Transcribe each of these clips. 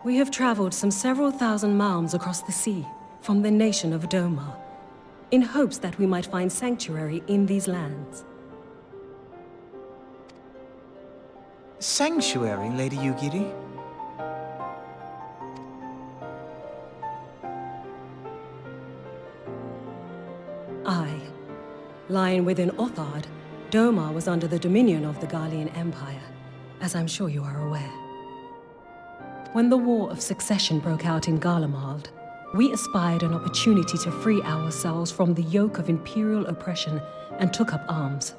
We have traveled some several thousand miles across the sea, from the nation of Doma, in hopes that we might find sanctuary in these lands. Sanctuary, Lady Yugiri? Aye. Lying within Othard, Doma was under the dominion of the Garlean Empire, as I'm sure you are aware. When the War of Succession broke out in Garlemald, we espied an opportunity to free ourselves from the yoke of imperial oppression and took up arms.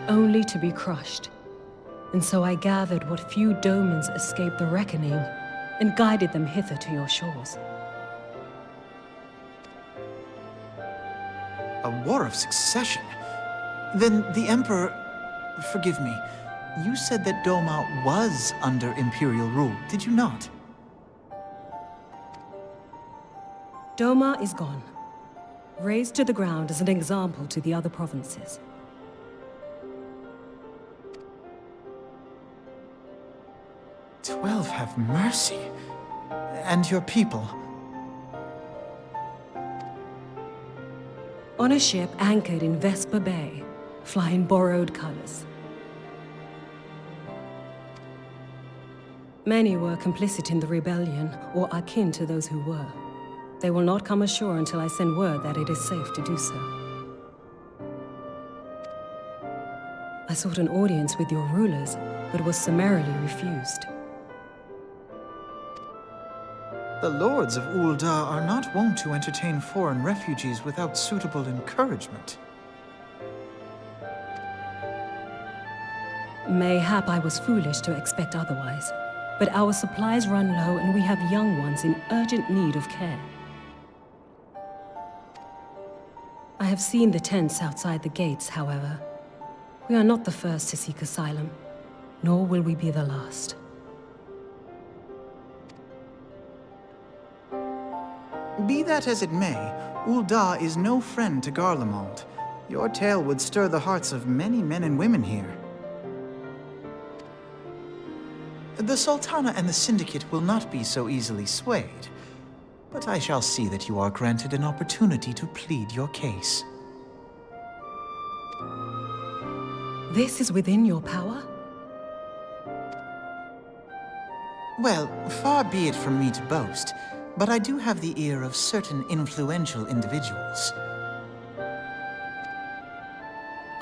Only to be crushed. And so I gathered what few Domans escaped the reckoning and guided them hither to your shores. A war of succession? Then the Emperor... Forgive me. You said that Doma was under Imperial rule, did you not? Doma is gone. Razed to the ground as an example to the other provinces. "12 have mercy. And your people?" On a ship anchored in Vesper Bay, flying borrowed colors. Many were complicit in the rebellion, or akin to those who were. They will not come ashore until I send word that it is safe to do so. I sought an audience with your rulers, but was summarily refused. The lords of Ul'dah are not wont to entertain foreign refugees without suitable encouragement. Mayhap I was foolish to expect otherwise, but our supplies run low and we have young ones in urgent need of care. I have seen the tents outside the gates, however. We are not the first to seek asylum, nor will we be the last. Be that as it may, Ul'dah is no friend to Garlemald. Your tale would stir the hearts of many men and women here. The Sultana and the Syndicate will not be so easily swayed, but I shall see that you are granted an opportunity to plead your case. This is within your power? Well, far be it from me to boast, but I do have the ear of certain influential individuals.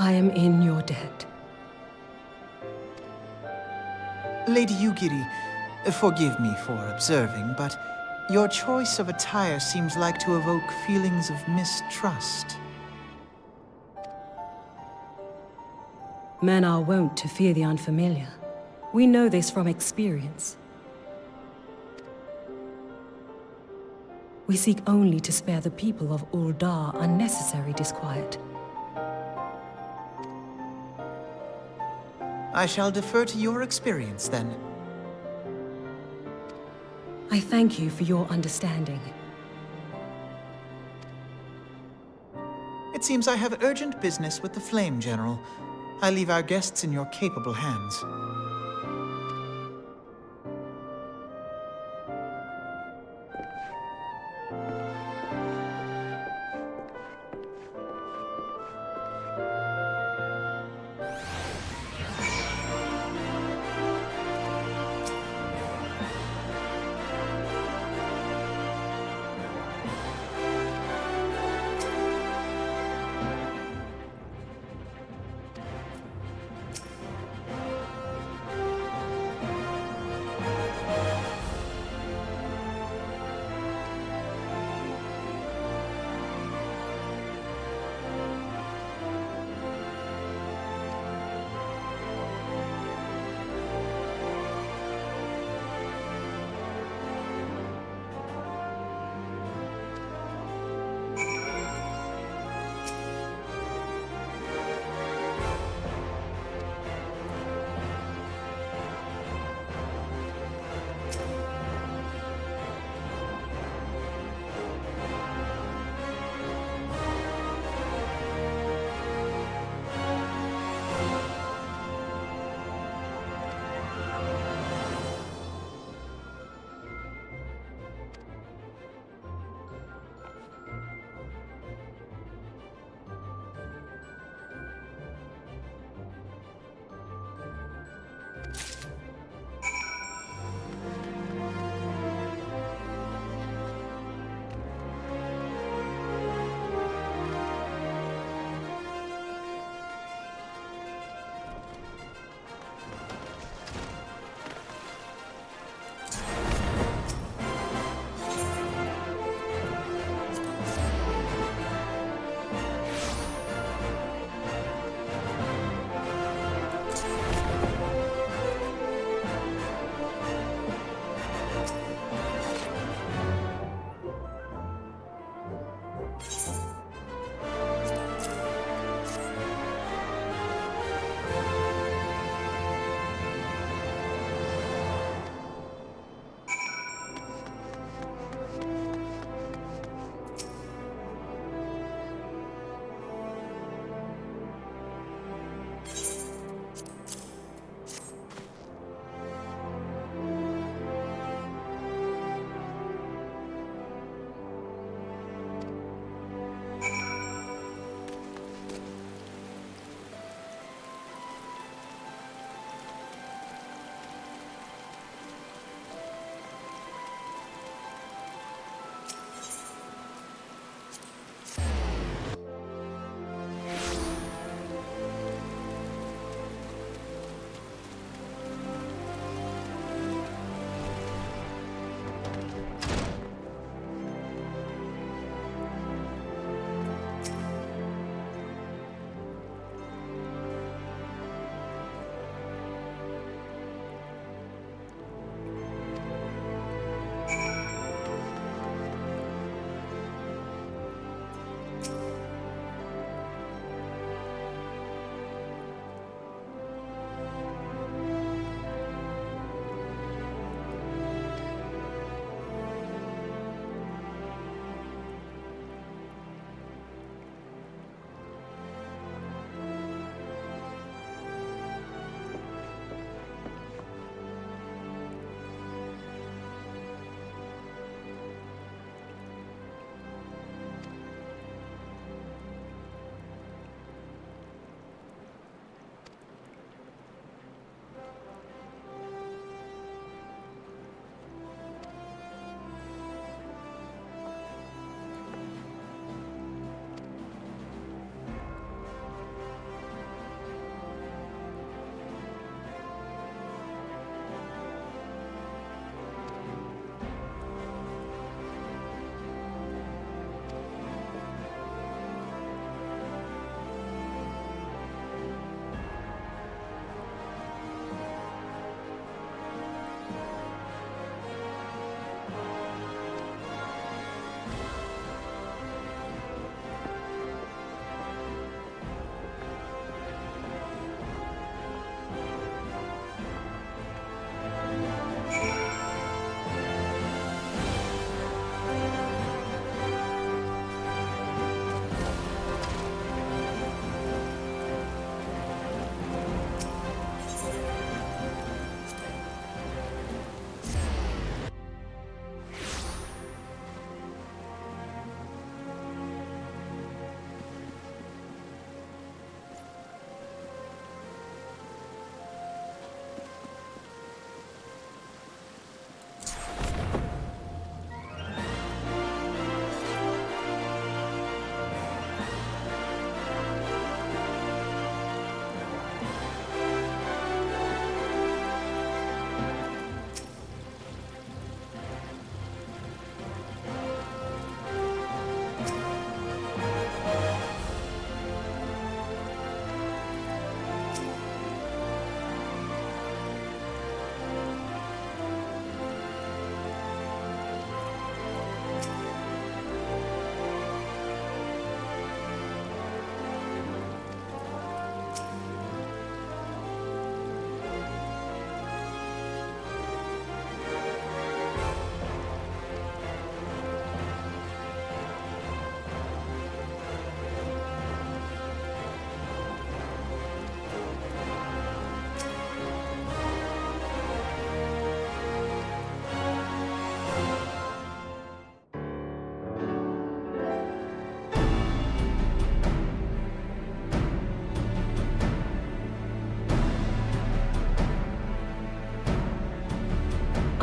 I am in your debt. Lady Yugiri, forgive me for observing, but your choice of attire seems like to evoke feelings of mistrust. Men are wont to fear the unfamiliar. We know this from experience. We seek only to spare the people of Ul'dah unnecessary disquiet. I shall defer to your experience, then. I thank you for your understanding. It seems I have urgent business with the Flame General. I leave our guests in your capable hands.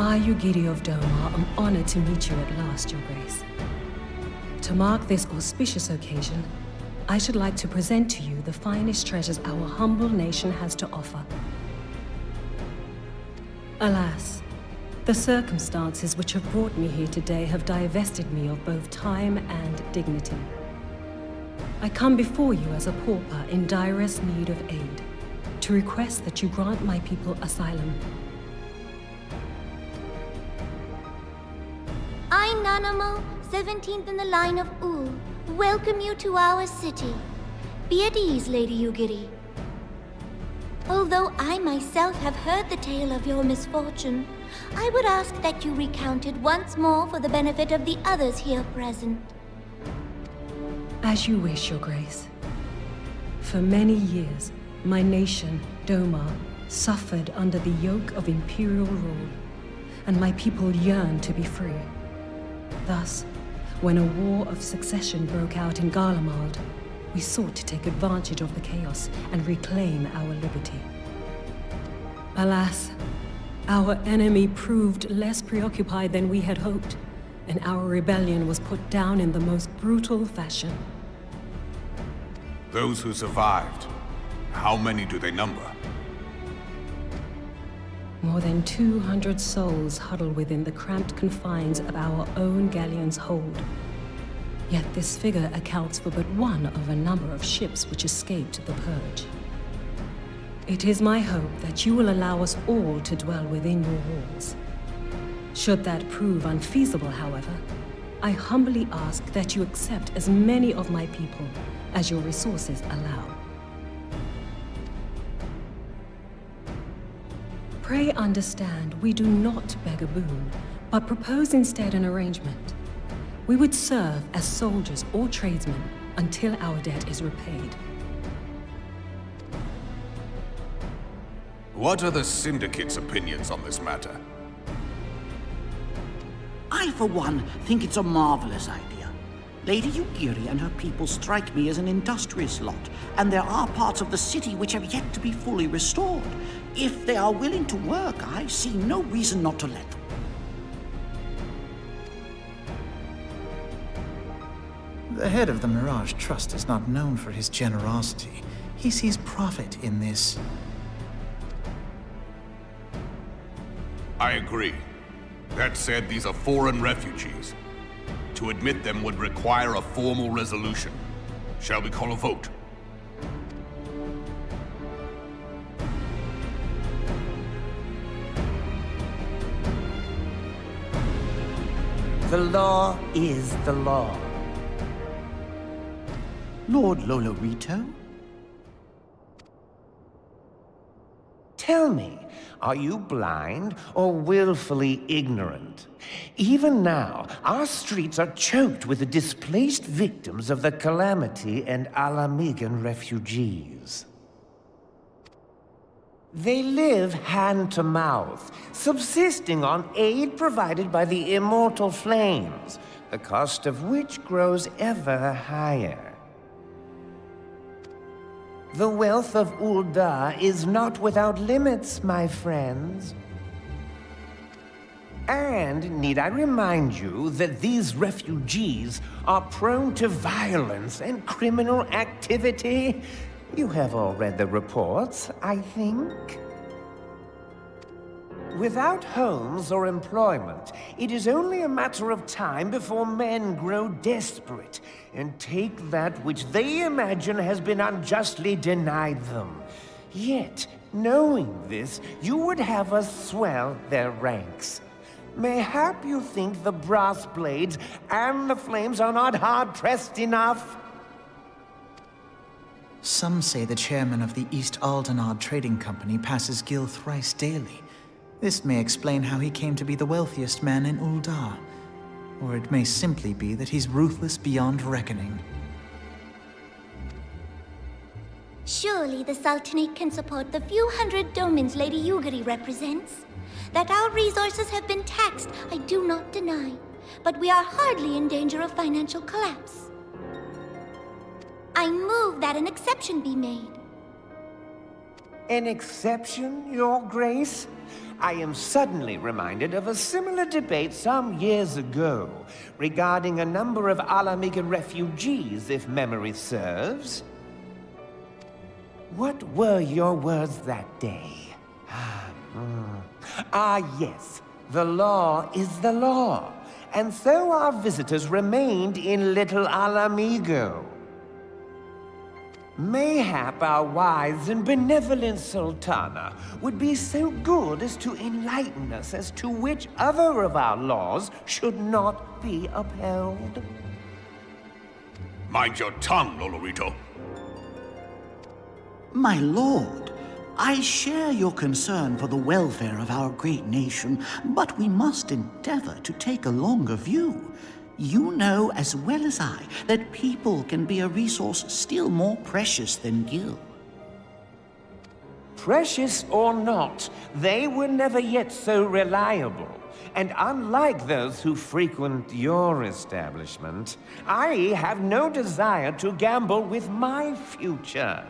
I, Ugiri of Domar, am honored to meet you at last, Your Grace. To mark this auspicious occasion, I should like to present to you the finest treasures our humble nation has to offer. Alas, the circumstances which have brought me here today have divested me of both time and dignity. I come before you as a pauper in direst need of aid, to request that you grant my people asylum. I, Nanamo, 17th in the line of Ul, welcome you to our city. Be at ease, Lady Ugiri. Although I myself have heard the tale of your misfortune, I would ask that you recount it once more for the benefit of the others here present. As you wish, Your Grace. For many years, my nation, Domar, suffered under the yoke of imperial rule, and my people yearned to be free. Thus, when a war of succession broke out in Garlemald, we sought to take advantage of the chaos and reclaim our liberty. Alas, our enemy proved less preoccupied than we had hoped, and our rebellion was put down in the most brutal fashion. Those who survived, how many do they number? More than 200 souls huddle within the cramped confines of our own galleon's hold. Yet this figure accounts for but one of a number of ships which escaped the Purge. It is my hope that you will allow us all to dwell within your walls. Should that prove unfeasible, however, I humbly ask that you accept as many of my people as your resources allow. Pray understand, we do not beg a boon, but propose instead an arrangement. We would serve as soldiers or tradesmen until our debt is repaid. What are the Syndicate's opinions on this matter? I, for one, think it's a marvelous idea. Lady Ugiri and her people strike me as an industrious lot, and there are parts of the city which have yet to be fully restored. If they are willing to work, I see no reason not to let them. The head of the Mirage Trust is not known for his generosity. He sees profit in this. I agree. That said, these are foreign refugees. To admit them would require a formal resolution. Shall we call a vote? The law is the law. Lord Lolorito? Tell me, are you blind or willfully ignorant? Even now, our streets are choked with the displaced victims of the Calamity and Alamigan refugees. They live hand to mouth, subsisting on aid provided by the immortal flames, the cost of which grows ever higher. The wealth of Ul'dah is not without limits, my friends. And need I remind you that these refugees are prone to violence and criminal activity? You have all read the reports, I think. Without homes or employment, it is only a matter of time before men grow desperate and take that which they imagine has been unjustly denied them. Yet, knowing this, you would have us swell their ranks. Mayhap you think the brass blades and the flames are not hard-pressed enough? Some say the chairman of the East Aldenard Trading Company passes Gil thrice daily. This may explain how he came to be the wealthiest man in Ul'dah. Or it may simply be that he's ruthless beyond reckoning. Surely the Sultanate can support the few hundred domins Lady Ugiri represents. That our resources have been taxed, I do not deny. But we are hardly in danger of financial collapse. I move that an exception be made. An exception, Your Grace? I am suddenly reminded of a similar debate some years ago regarding a number of Alamiga refugees, if memory serves. What were your words that day? Yes. The law is the law. And so our visitors remained in Little Alamigo. Mayhap our wise and benevolent Sultana would be so good as to enlighten us as to which other of our laws should not be upheld. Mind your tongue, Lolorito. My lord, I share your concern for the welfare of our great nation, but we must endeavor to take a longer view. You know as well as I that people can be a resource still more precious than Gil. Precious or not, they were never yet so reliable. And unlike those who frequent your establishment, I have no desire to gamble with my future.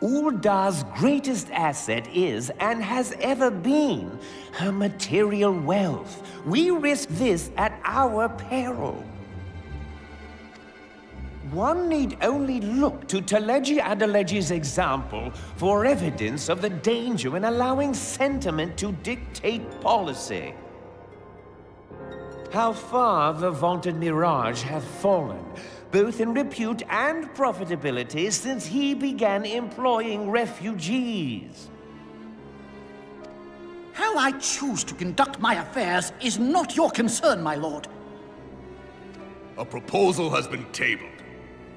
Uldar's greatest asset is, and has ever been, her material wealth. We risk this at our peril. One need only look to Teleji Adeleji's example for evidence of the danger in allowing sentiment to dictate policy. How far the vaunted Mirage hath fallen, both in repute and profitability, since he began employing refugees. How I choose to conduct my affairs is not your concern, my lord. A proposal has been tabled.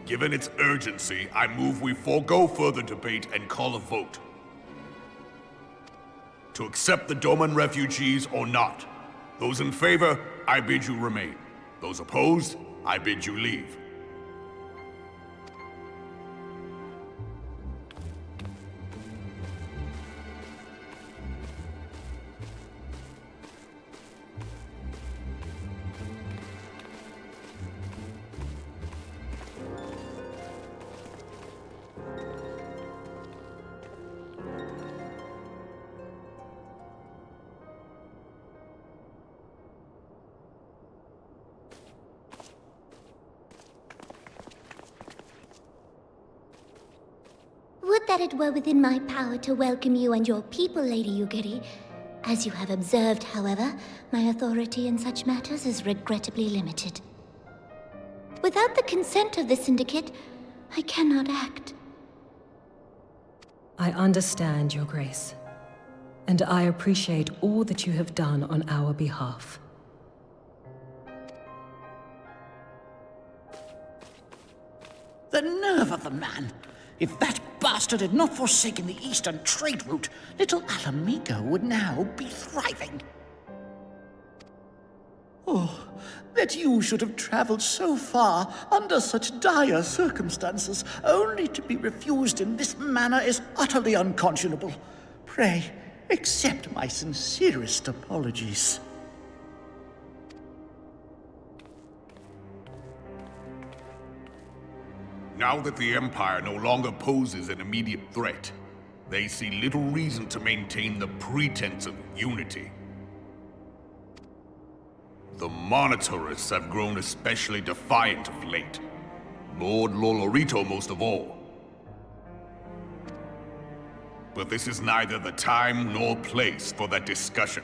Given its urgency, I move we forego further debate and call a vote. To accept the Doman refugees or not. Those in favor, I bid you remain. Those opposed, I bid you leave. Would that it were within my power to welcome you and your people, Lady Yugiri. As you have observed, however, my authority in such matters is regrettably limited. Without the consent of the Syndicate, I cannot act. I understand, Your Grace, and I appreciate all that you have done on our behalf. The nerve of the man! If that bastard had not forsaken the eastern trade route, Little Alamigo would now be thriving. Oh, that you should have traveled so far under such dire circumstances, only to be refused in this manner is utterly unconscionable. Pray, accept my sincerest apologies. Now that the Empire no longer poses an immediate threat, they see little reason to maintain the pretense of unity. The Monitorists have grown especially defiant of late. Lord Lolorito most of all. But this is neither the time nor place for that discussion.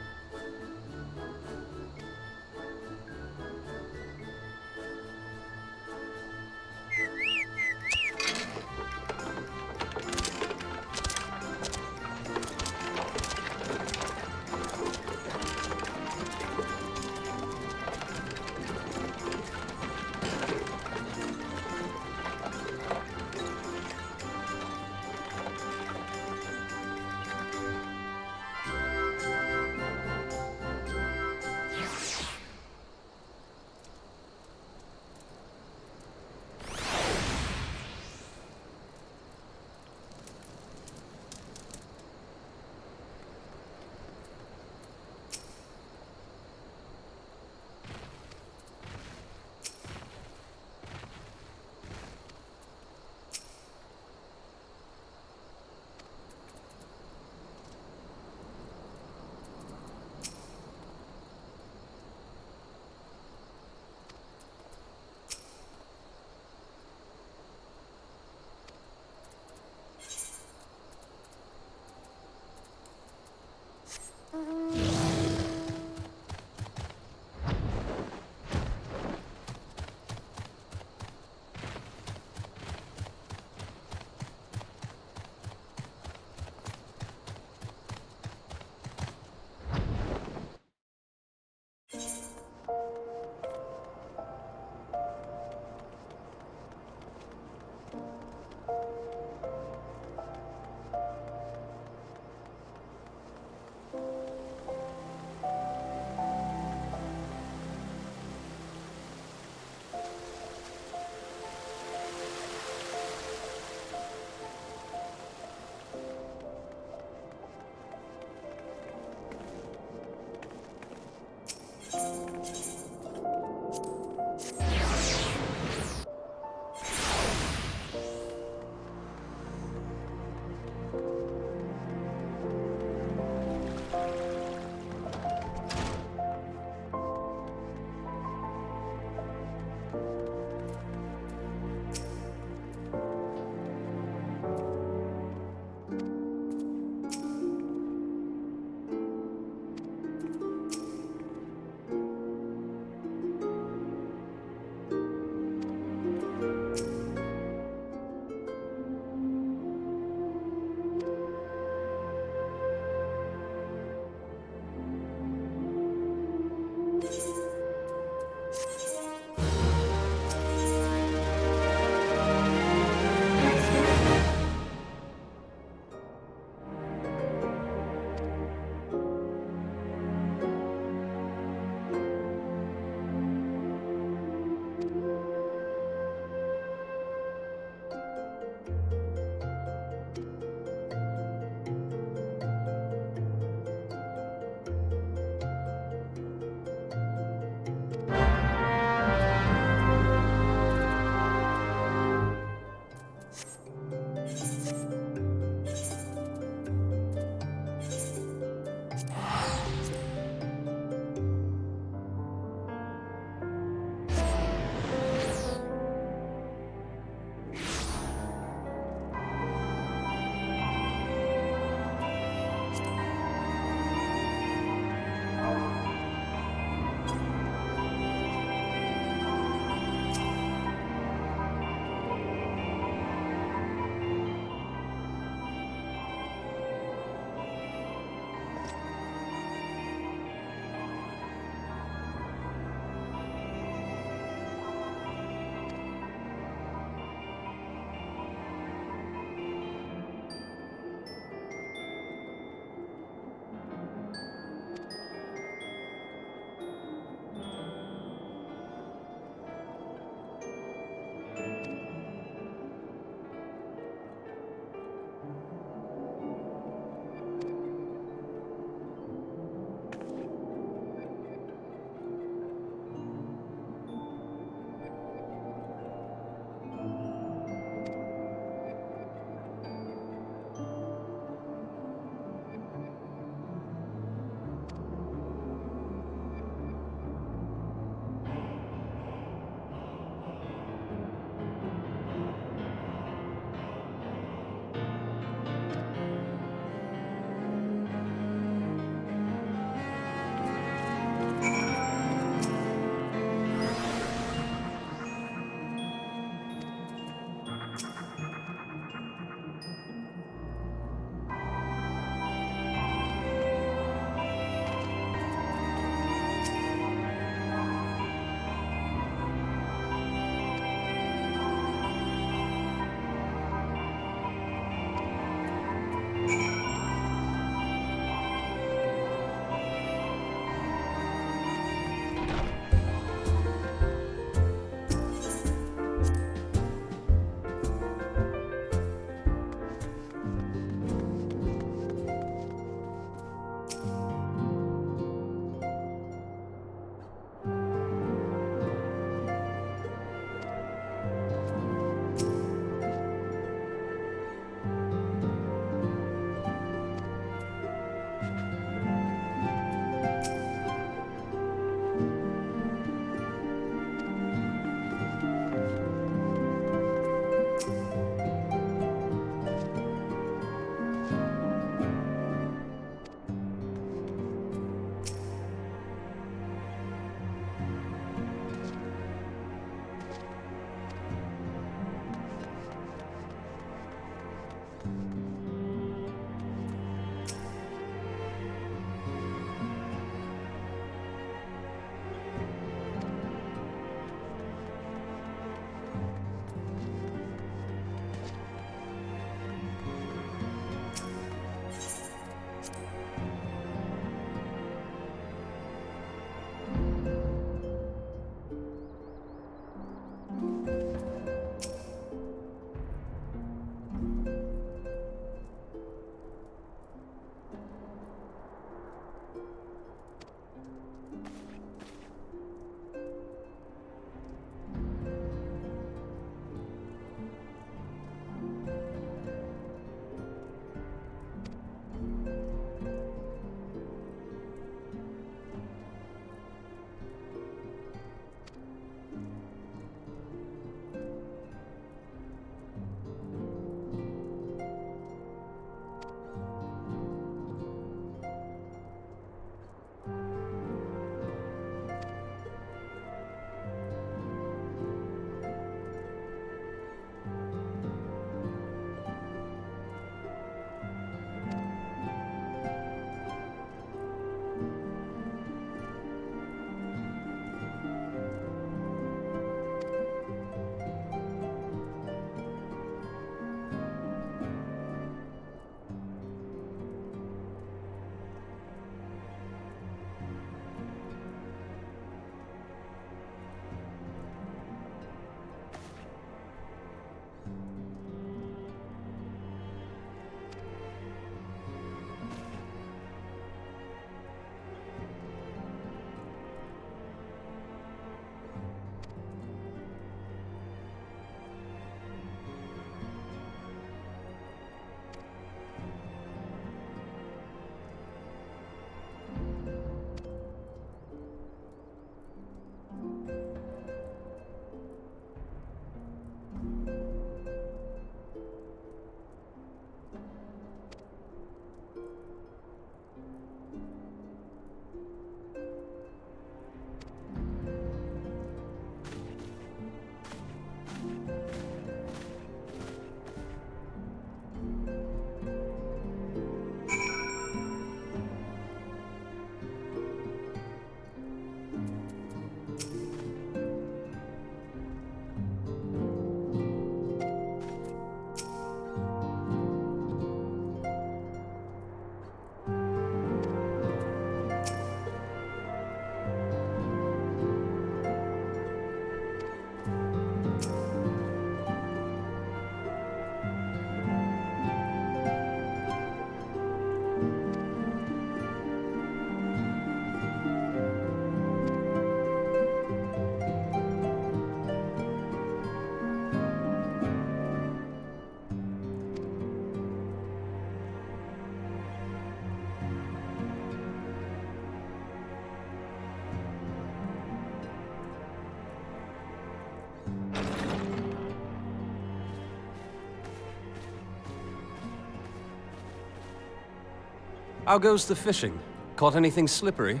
How goes the fishing? Caught anything slippery?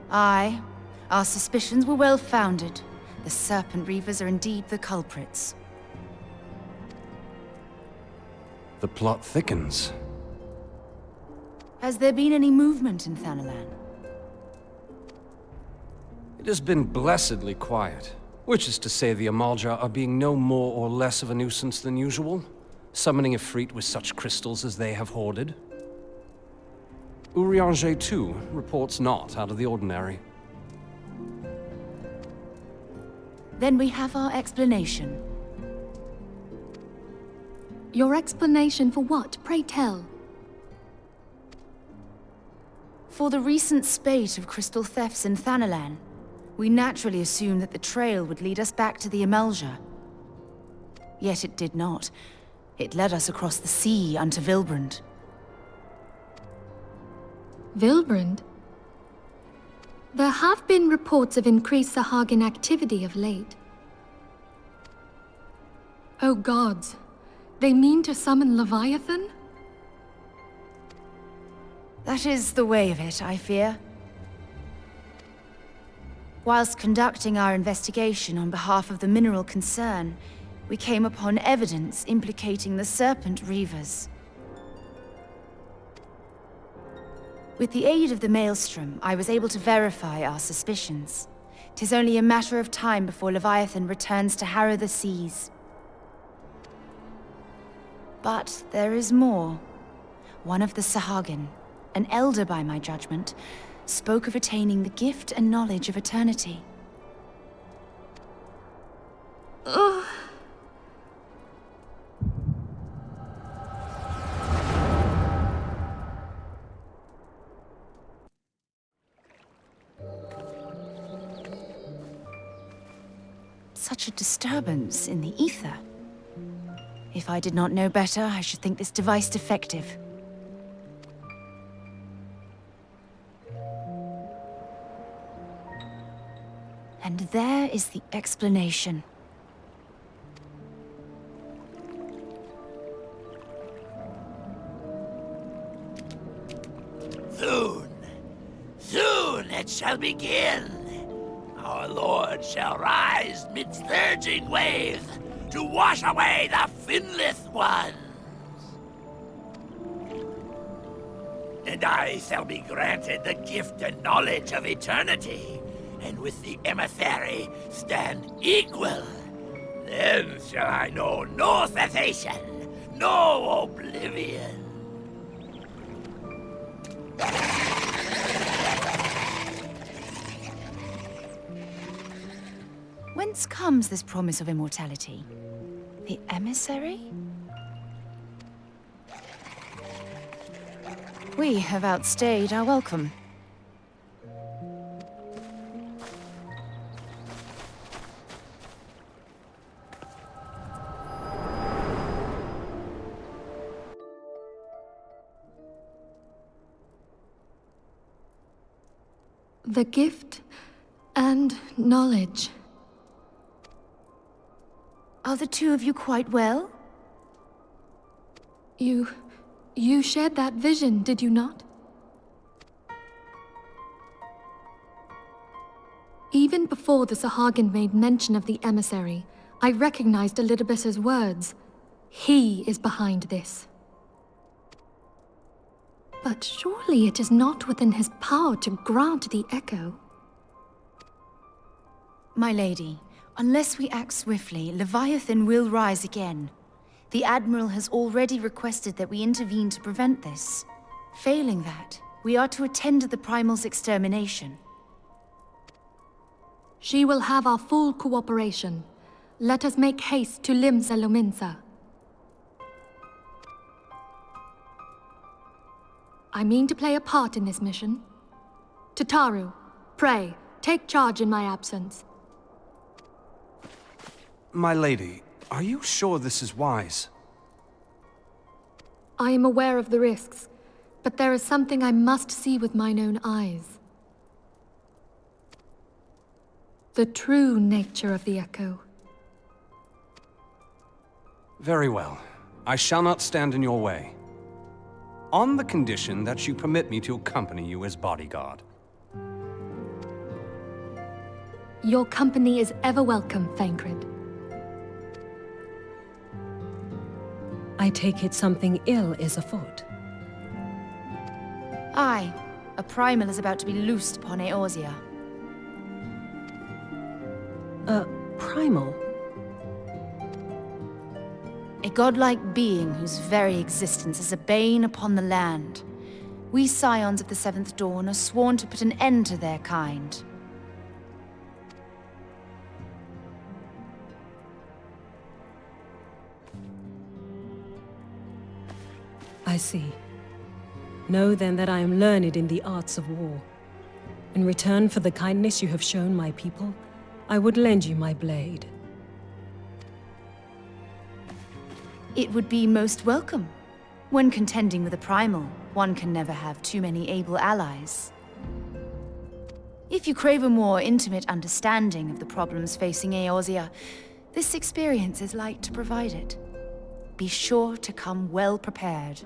Aye. Our suspicions were well founded. The Serpent Reavers are indeed the culprits. The plot thickens. Has there been any movement in Thanalan? It has been blessedly quiet. Which is to say the Amalja are being no more or less of a nuisance than usual, summoning Ifrit with such crystals as they have hoarded. Urianger, too, reports not out of the ordinary. Then we have our explanation. Your explanation for what, pray tell? For the recent spate of crystal thefts in Thanalan, we naturally assumed that the trail would lead us back to the Amalja. Yet it did not. It led us across the sea unto Vilbrand. Vilbrand? There have been reports of increased Sahagin activity of late. Oh gods, they mean to summon Leviathan? That is the way of it, I fear. Whilst conducting our investigation on behalf of the mineral concern, we came upon evidence implicating the Serpent Reavers. With the aid of the Maelstrom, I was able to verify our suspicions. 'Tis only a matter of time before Leviathan returns to harrow the seas. But there is more. One of the Sahagin, an elder by my judgment, spoke of attaining the gift and knowledge of eternity. Ugh. Such a disturbance in the ether. If I did not know better, I should think this device defective. And there is the explanation. Soon it shall begin. Our Lord shall rise midst surging waves to wash away the finless ones. And I shall be granted the gift and knowledge of eternity, and with the emissary stand equal. Then shall I know no cessation, no oblivion. Whence comes this promise of immortality? The emissary? We have outstayed our welcome. The gift and knowledge. Are the two of you quite well? You shared that vision, did you not? Even before the Sahagin made mention of the emissary, I recognized Leviabeetus' words. He is behind this. But surely it is not within his power to grant the echo. My lady, unless we act swiftly, Leviathan will rise again. The Admiral has already requested that we intervene to prevent this. Failing that, we are to attend to the Primal's extermination. She will have our full cooperation. Let us make haste to Limsa Lominsa. I mean to play a part in this mission. Tataru, pray, take charge in my absence. My lady, are you sure this is wise? I am aware of the risks, but there is something I must see with mine own eyes. The true nature of the echo. Very well. I shall not stand in your way. on the condition that you permit me to accompany you as bodyguard. Your company is ever welcome, Thancred. I take it something ill is afoot. Aye, a primal is about to be loosed upon Eorzea. A primal? A godlike being whose very existence is a bane upon the land. We scions of the Seventh Dawn are sworn to put an end to their kind. I see. Know then that I am learned in the arts of war. In return for the kindness you have shown my people, I would lend you my blade. It would be most welcome. When contending with a primal, one can never have too many able allies. If you crave a more intimate understanding of the problems facing Eorzea, this experience is like to provide it. Be sure to come well prepared.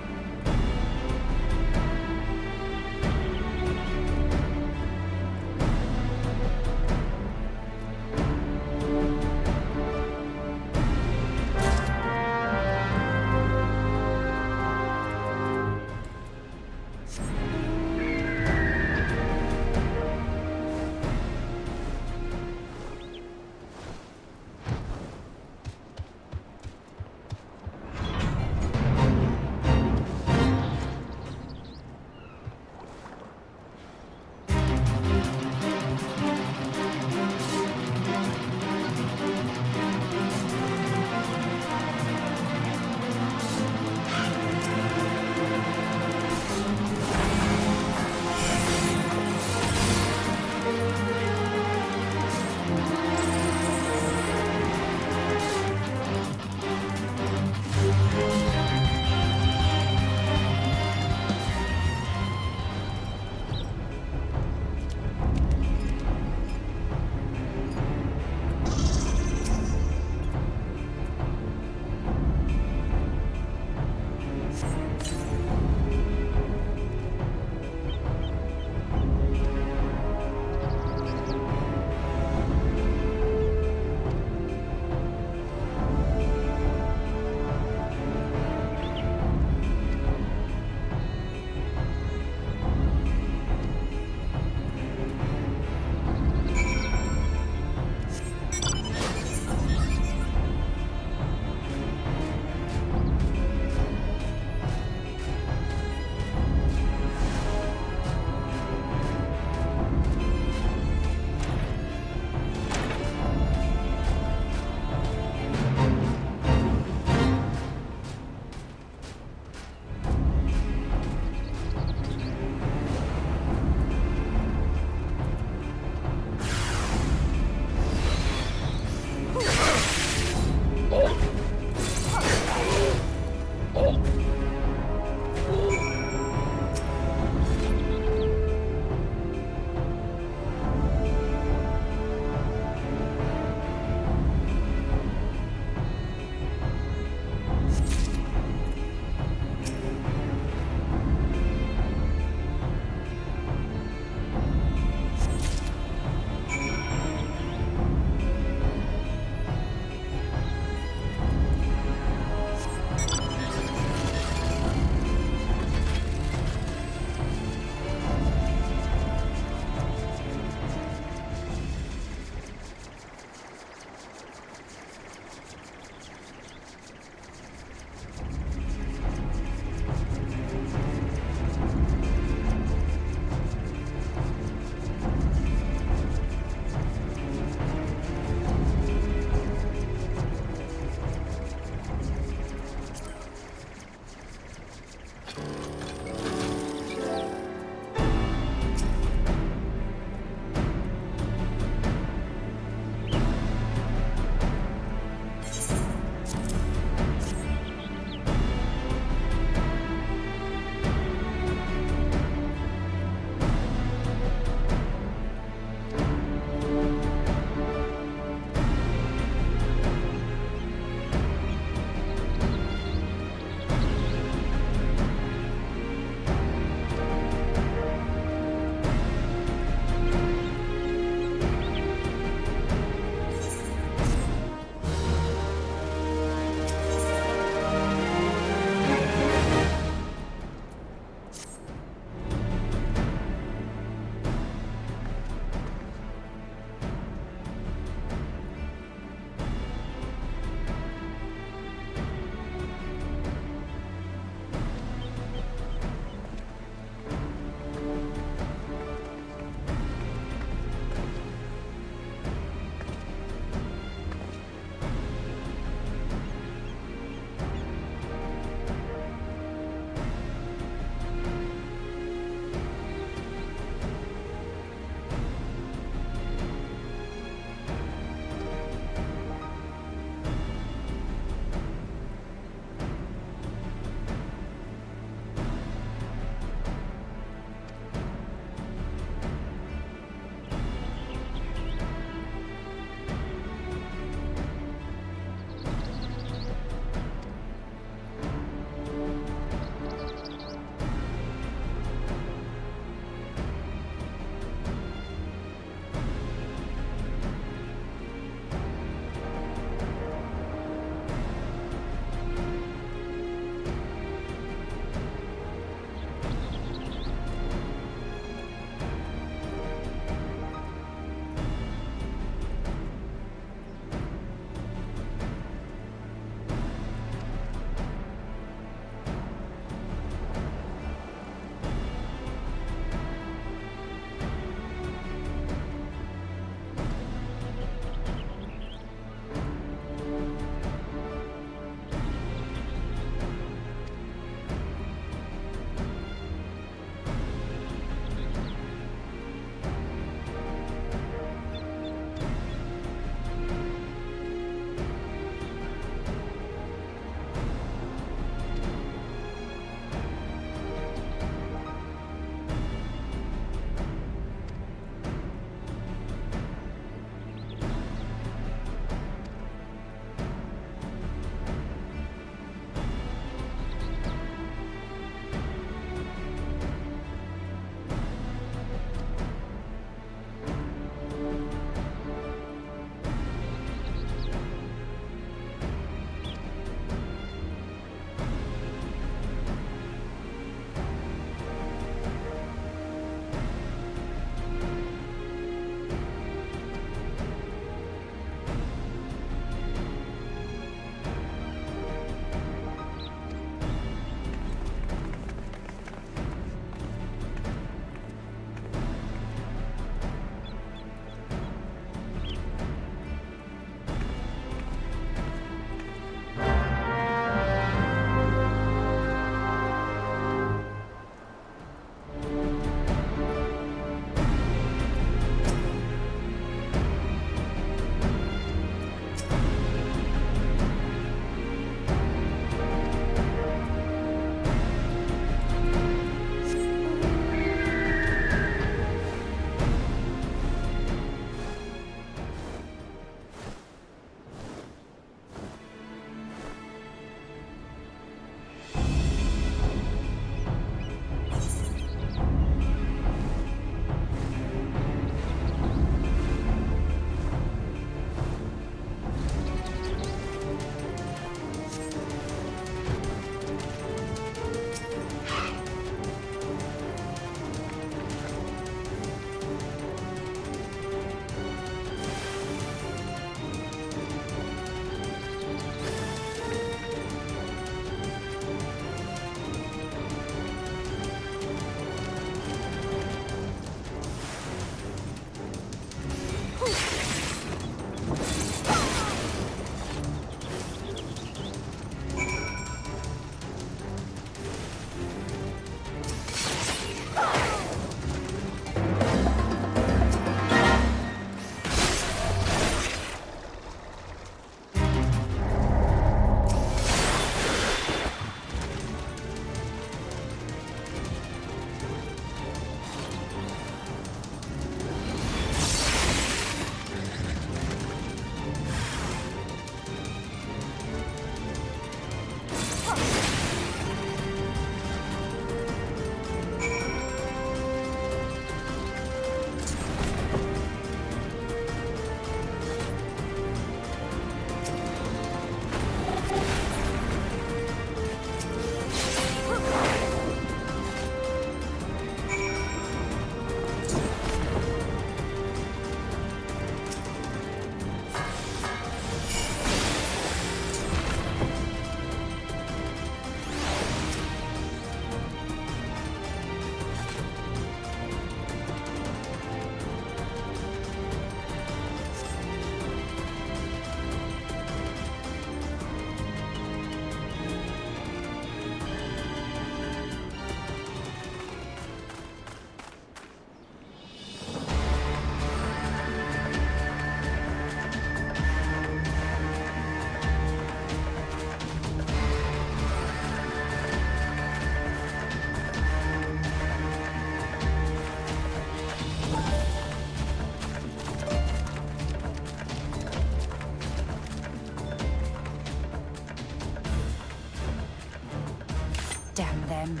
Damn them.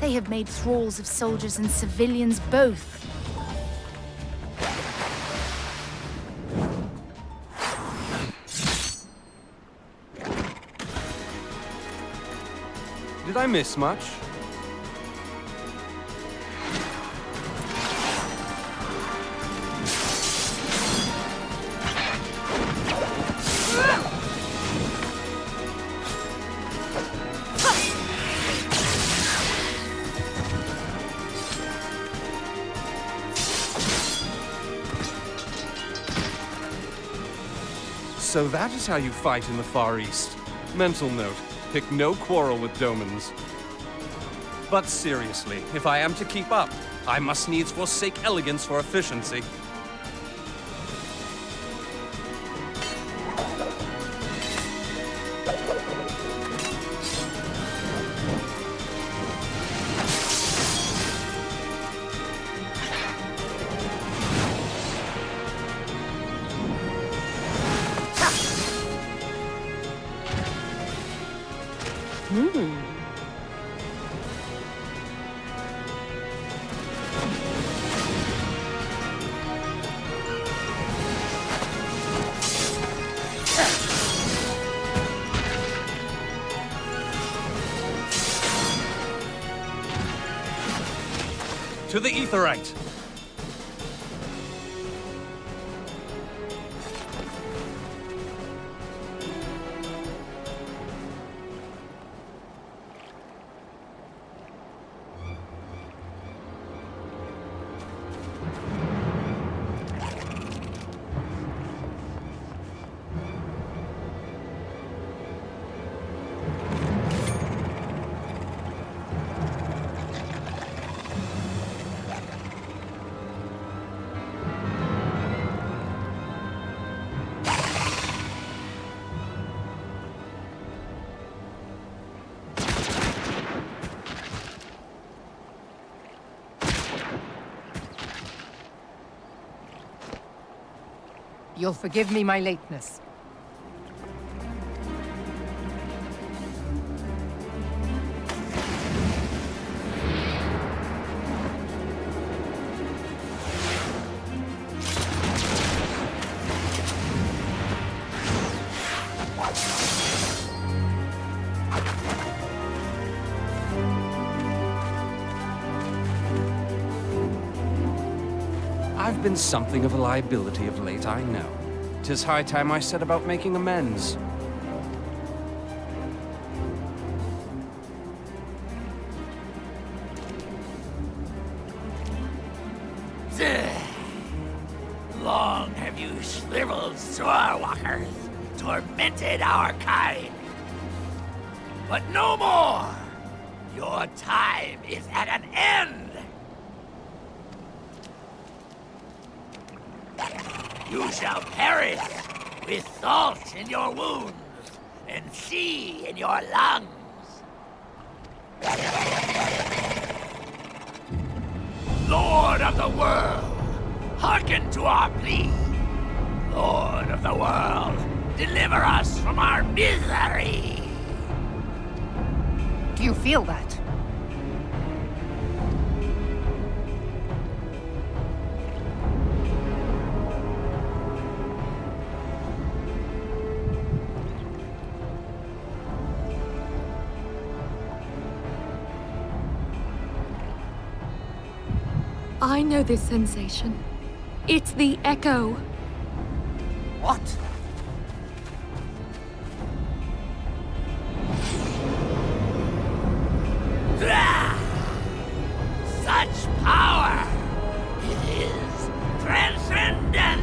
They have made thralls of soldiers and civilians both. Did I miss much? So that is how you fight in the Far East. Mental note, pick no quarrel with Domans. But seriously, if I am to keep up, I must needs forsake elegance for efficiency. To the Aetheryte! You'll forgive me my lateness. I've been something of a liability of late, I know. 'Tis high time I set about making amends. Long have you shriveled swordwalkers, tormented our kind. But no more! Your time is at an end! You shall perish with salt in your wounds and sea in your lungs. Lord of the world, hearken to our plea. Lord of the world, deliver us from our misery. Do you feel that? I know this sensation. It's the echo. What? Such power! It is transcendent!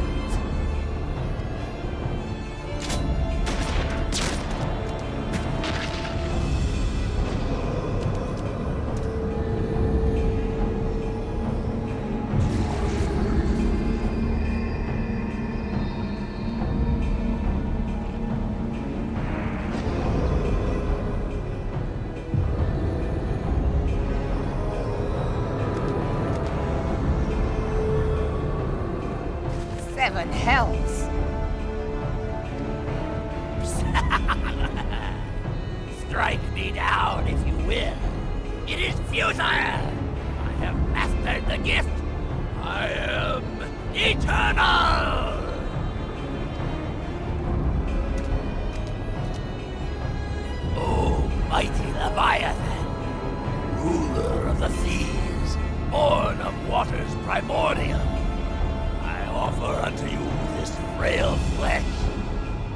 Seven hells. Strike me down if you will. It is futile! I have mastered the gift! I am eternal! O mighty Leviathan, ruler of the seas, born of waters primordial, I offer unto you this frail flesh,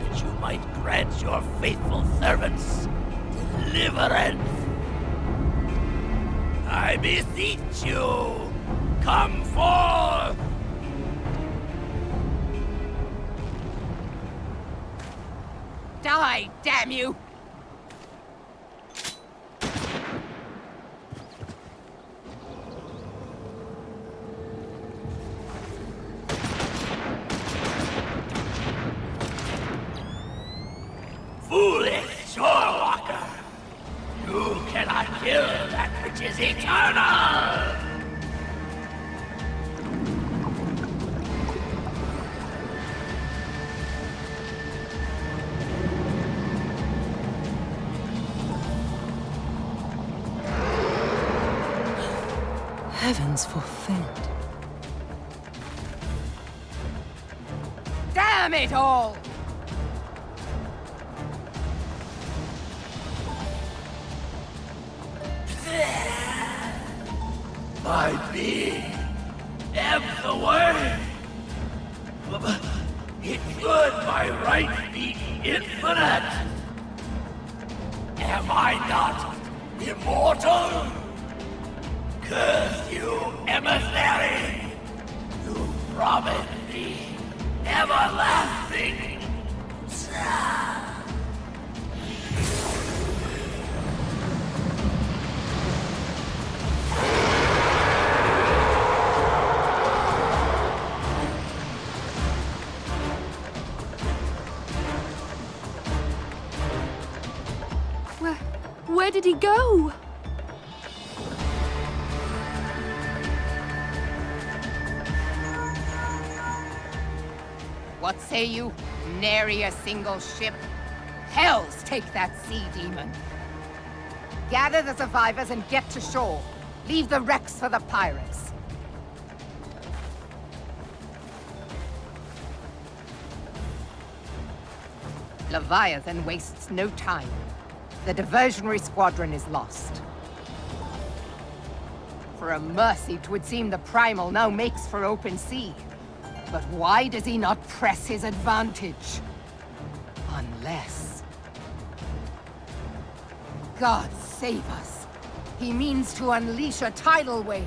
that you might grant your faithful servants deliverance. I beseech you, come forth! Die, damn you! Foolish shorewalker! You cannot kill that which is eternal! Heavens forfend. Damn it all! My being ebbs away. But it should by right be infinite. Am I not immortal? Curse you, emissary! You promised me everlasting. Where did he go? What say you? Nary a single ship? Hells take that sea demon! Gather the survivors and get to shore. Leave the wrecks for the pirates. Leviathan wastes no time. The diversionary squadron is lost. For a mercy, 'twould seem the Primal now makes for open sea. But why does he not press his advantage? Unless... God save us. He means to unleash a tidal wave.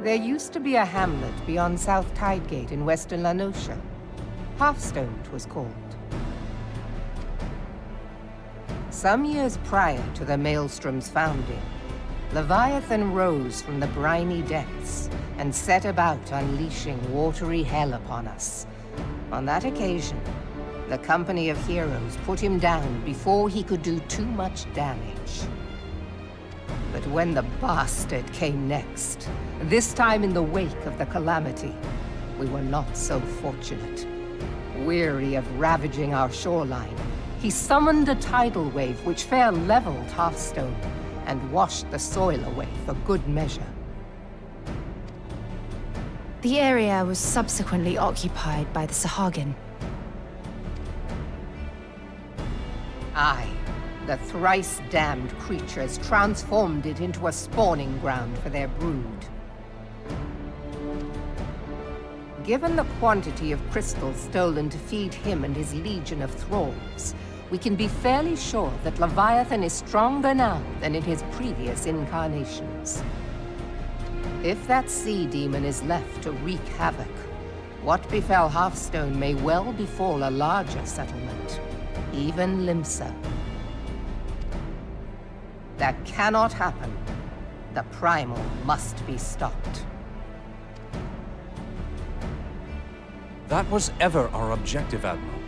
There used to be a hamlet beyond South Tidegate in western La Noscia. Hearthstone, 'twas called. Some years prior to the Maelstrom's founding, Leviathan rose from the briny depths and set about unleashing watery hell upon us. On that occasion, the Company of Heroes put him down before he could do too much damage. But when the bastard came next, this time in the wake of the calamity, we were not so fortunate. Weary of ravaging our shoreline, he summoned a tidal wave which fair leveled Hearthstone and washed the soil away for good measure. The area was subsequently occupied by the Sahagin. Aye, the thrice-damned creatures transformed it into a spawning ground for their brood. Given the quantity of crystals stolen to feed him and his legion of thralls, we can be fairly sure that Leviathan is stronger now than in his previous incarnations. If that sea demon is left to wreak havoc, what befell Hearthstone may well befall a larger settlement, even Limsa. That cannot happen. The primal must be stopped. That was ever our objective, Admiral.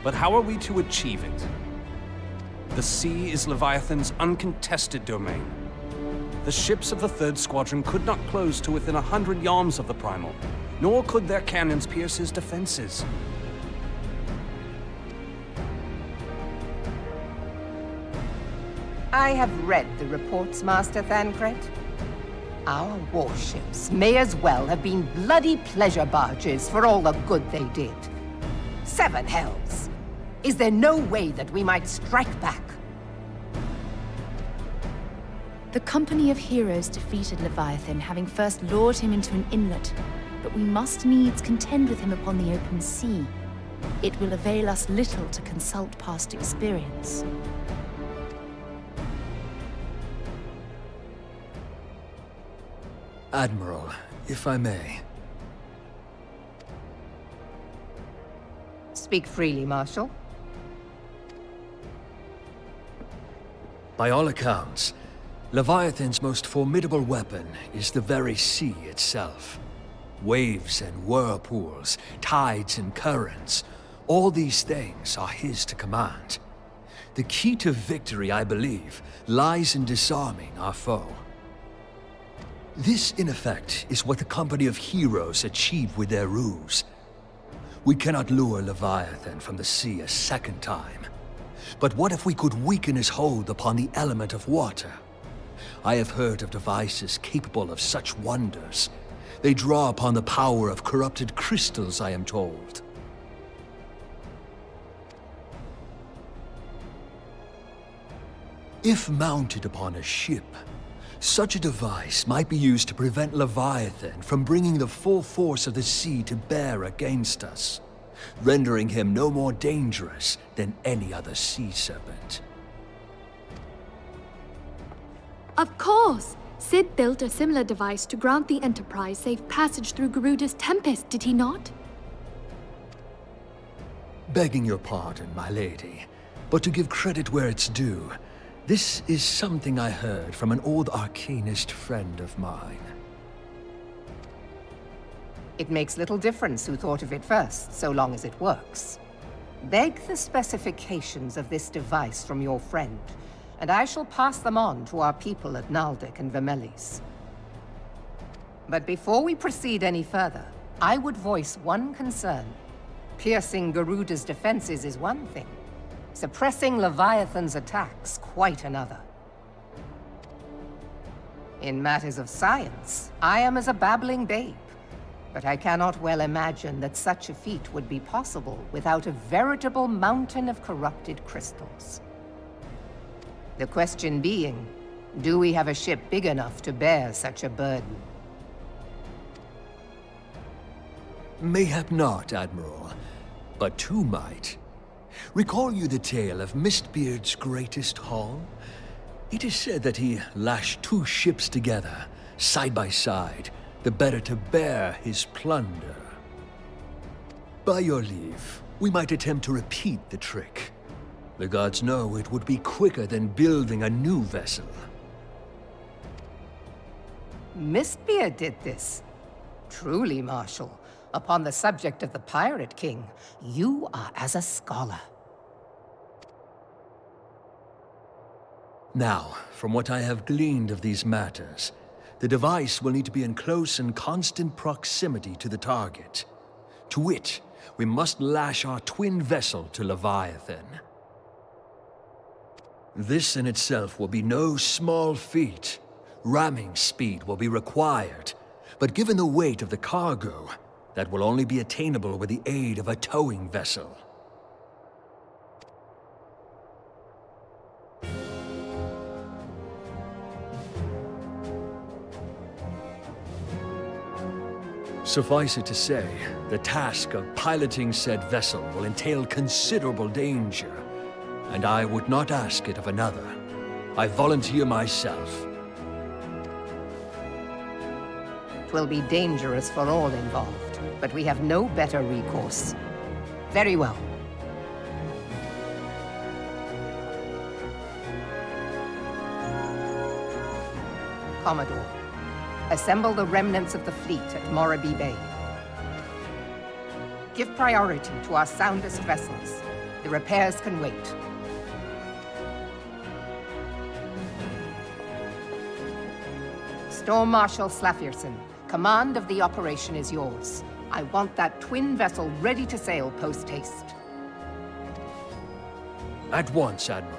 But how are we to achieve it? The sea is Leviathan's uncontested domain. The ships of the 3rd Squadron could not close to within 100 yards of the Primal, nor could their cannons pierce his defenses. I have read the reports, Master Thancred. Our warships may as well have been bloody pleasure barges for all the good they did. 7 hells! Is there no way that we might strike back? The Company of Heroes defeated Leviathan, having first lured him into an inlet, but we must needs contend with him upon the open sea. It will avail us little to consult past experience. Admiral, if I may. Speak freely, Marshal. By all accounts, Leviathan's most formidable weapon is the very sea itself. Waves and whirlpools, tides and currents, all these things are his to command. The key to victory, I believe, lies in disarming our foe. This, in effect, is what the Company of Heroes achieved with their ruse. We cannot lure Leviathan from the sea a second time. But what if we could weaken his hold upon the element of water? I have heard of devices capable of such wonders. They draw upon the power of corrupted crystals, I am told. If mounted upon a ship, such a device might be used to prevent Leviathan from bringing the full force of the sea to bear against us, rendering him no more dangerous than any other sea serpent. Of course! Sid built a similar device to grant the Enterprise safe passage through Garuda's Tempest, did he not? Begging your pardon, my lady, but to give credit where it's due, this is something I heard from an old arcanist friend of mine. It makes little difference who thought of it first, so long as it works. Beg the specifications of this device from your friend, and I shall pass them on to our people at Naldic and Vermelis. But before we proceed any further, I would voice one concern. Piercing Garuda's defenses is one thing. Suppressing Leviathan's attacks, quite another. In matters of science, I am as a babbling babe, but I cannot well imagine that such a feat would be possible without a veritable mountain of corrupted crystals. The question being, do we have a ship big enough to bear such a burden? Mayhap not, Admiral, but two might. Recall you the tale of Mistbeard's greatest haul? It is said that he lashed 2 ships together, side by side, the better to bear his plunder. By your leave, we might attempt to repeat the trick. The gods know it would be quicker than building a new vessel. Mistbeard did this. Truly, Marshal, upon the subject of the Pirate King, you are as a scholar. Now, from what I have gleaned of these matters, the device will need to be in close and constant proximity to the target. To wit, we must lash our twin vessel to Leviathan. This in itself will be no small feat. Ramming speed will be required, but given the weight of the cargo, that will only be attainable with the aid of a towing vessel. Suffice it to say, the task of piloting said vessel will entail considerable danger, and I would not ask it of another. I volunteer myself. 'Twill be dangerous for all involved, but we have no better recourse. Very well. Commodore, assemble the remnants of the fleet at Morabee Bay. Give priority to our soundest vessels. The repairs can wait. Storm Marshal Slafierson, command of the operation is yours. I want that twin vessel ready to sail post-haste. At once, Admiral.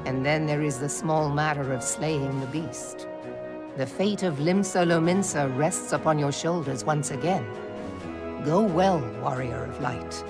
And then there is the small matter of slaying the beast. The fate of Limsa Lominsa rests upon your shoulders once again. Go well, Warrior of Light.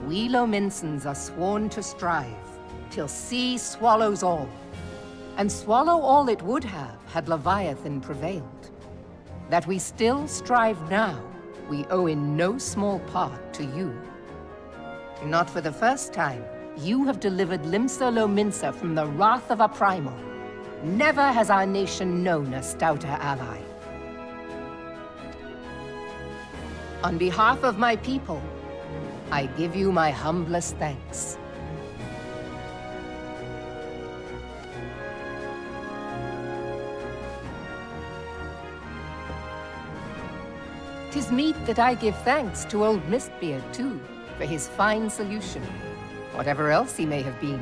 we Lominsans are sworn to strive, till sea swallows all. And swallow all it would have had Leviathan prevailed. That we still strive now, we owe in no small part to you. Not for the first time, you have delivered Limsa Lominsa from the wrath of a primal. Never has our nation known a stouter ally. On behalf of my people, I give you my humblest thanks. 'Tis meet that I give thanks to old Mistbeard, too, for his fine solution. Whatever else he may have been,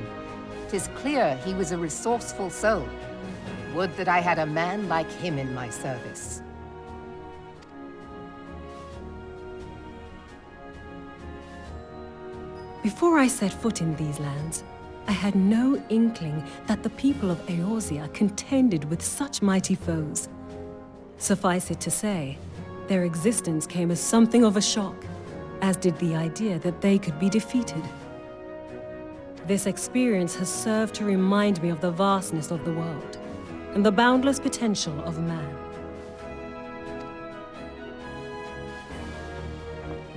'tis clear he was a resourceful soul. Would that I had a man like him in my service. Before I set foot in these lands, I had no inkling that the people of Eorzea contended with such mighty foes. Suffice it to say, their existence came as something of a shock, as did the idea that they could be defeated. This experience has served to remind me of the vastness of the world, and the boundless potential of man.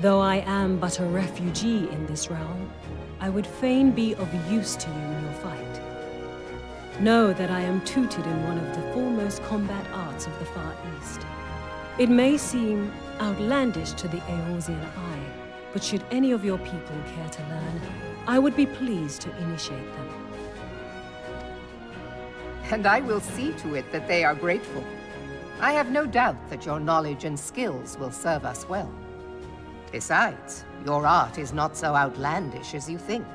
Though I am but a refugee in this realm, I would fain be of use to you in your fight. Know that I am tutored in one of the foremost combat arts of the Far East. It may seem outlandish to the Eorzean eye, but should any of your people care to learn, I would be pleased to initiate them. And I will see to it that they are grateful. I have no doubt that your knowledge and skills will serve us well. Besides, your art is not so outlandish as you think.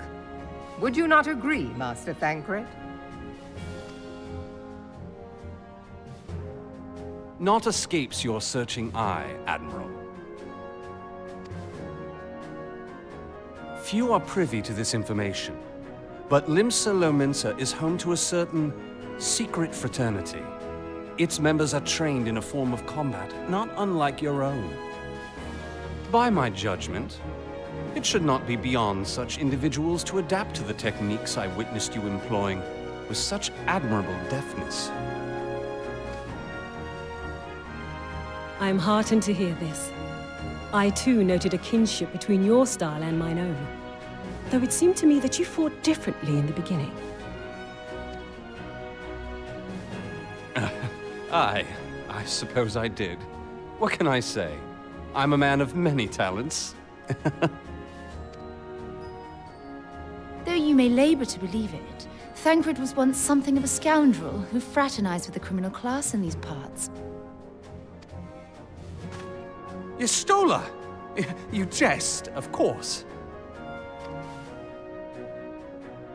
Would you not agree, Master Thancred? Naught escapes your searching eye, Admiral. Few are privy to this information, but Limsa Lominsa is home to a certain secret fraternity. Its members are trained in a form of combat not unlike your own. By my judgment, it should not be beyond such individuals to adapt to the techniques I witnessed you employing with such admirable deftness. I am heartened to hear this. I too noted a kinship between your style and mine own, though it seemed to me that you fought differently in the beginning. I suppose I did. What can I say? I'm a man of many talents. Though you may labor to believe it, Thancred was once something of a scoundrel who fraternized with the criminal class in these parts. Yestola! You jest, of course.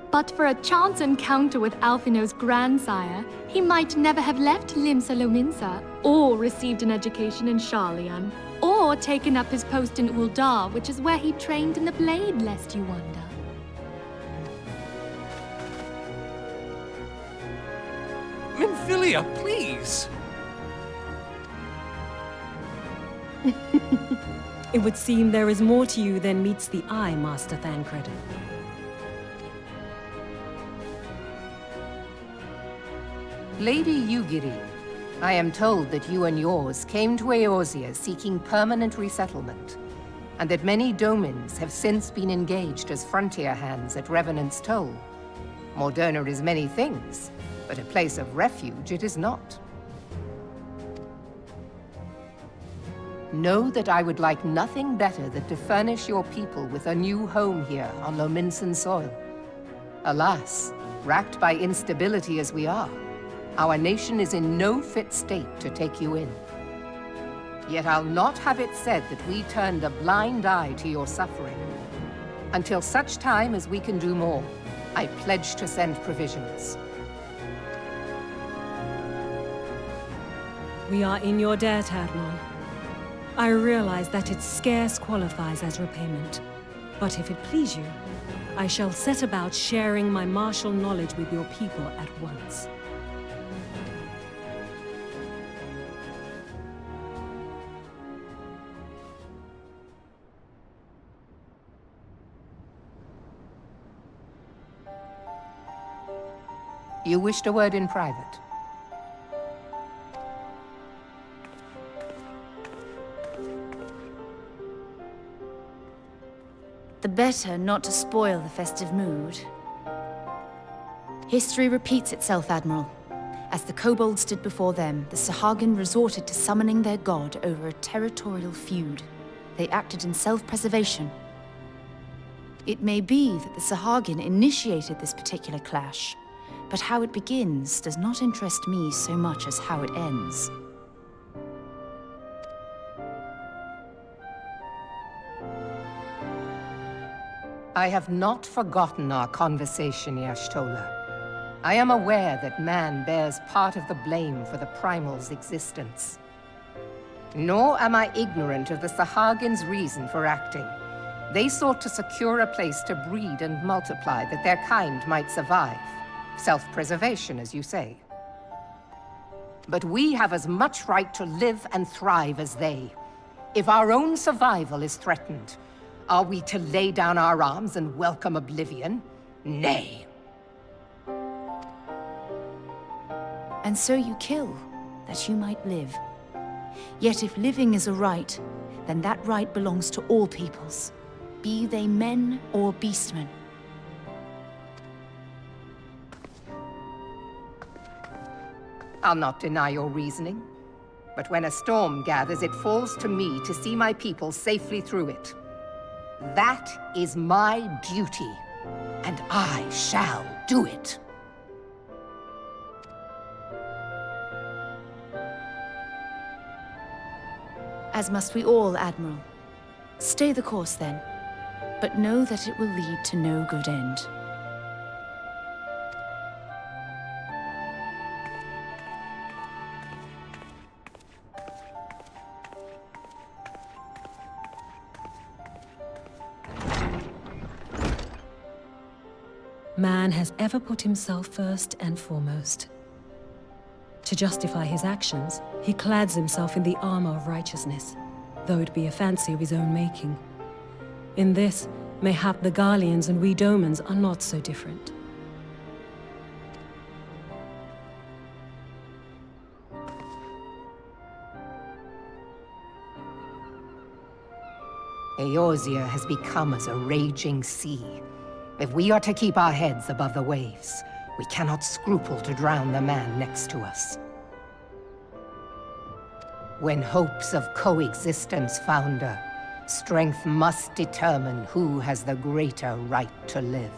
But for a chance encounter with Alphino's grandsire, he might never have left Limsa Lominsa, or received an education in Sharlayan, or taken up his post in Uldar, which is where he trained in the blade, lest you wonder. Minfilia, please! It would seem there is more to you than meets the eye, Master Thancred. Lady Yugiri, I am told that you and yours came to Eorzea seeking permanent resettlement, and that many domins have since been engaged as frontier hands at Revenant's Toll. Moderna is many things, but a place of refuge it is not. Know that I would like nothing better than to furnish your people with a new home here on Lominsan soil. Alas, racked by instability as we are, our nation is in no fit state to take you in. Yet I'll not have it said that we turned a blind eye to your suffering. Until such time as we can do more, I pledge to send provisions. We are in your debt, Admiral. I realize that it scarce qualifies as repayment, but if it please you, I shall set about sharing my martial knowledge with your people at once. You wished a word in private. The better not to spoil the festive mood. History repeats itself, Admiral. As the kobolds stood before them, the Sahagin resorted to summoning their god over a territorial feud. They acted in self-preservation. It may be that the Sahagin initiated this particular clash, but how it begins does not interest me so much as how it ends. I have not forgotten our conversation, Y'ashtola. I am aware that man bears part of the blame for the Primal's existence. Nor am I ignorant of the Sahagins' reason for acting. They sought to secure a place to breed and multiply that their kind might survive. Self-preservation, as you say. But we have as much right to live and thrive as they. If our own survival is threatened, are we to lay down our arms and welcome oblivion? Nay. And so you kill, that you might live. Yet if living is a right, then that right belongs to all peoples, be they men or beastmen. I'll not deny your reasoning. But when a storm gathers, it falls to me to see my people safely through it. That is my duty, and I shall do it. As must we all, Admiral. Stay the course, then, but know that it will lead to no good end. Man has ever put himself first and foremost. To justify his actions, he clads himself in the armor of righteousness, though it be a fancy of his own making. In this, mayhap the Garleans and we Domans are not so different. Eorzea has become as a raging sea. If we are to keep our heads above the waves, we cannot scruple to drown the man next to us. When hopes of coexistence founder, strength must determine who has the greater right to live.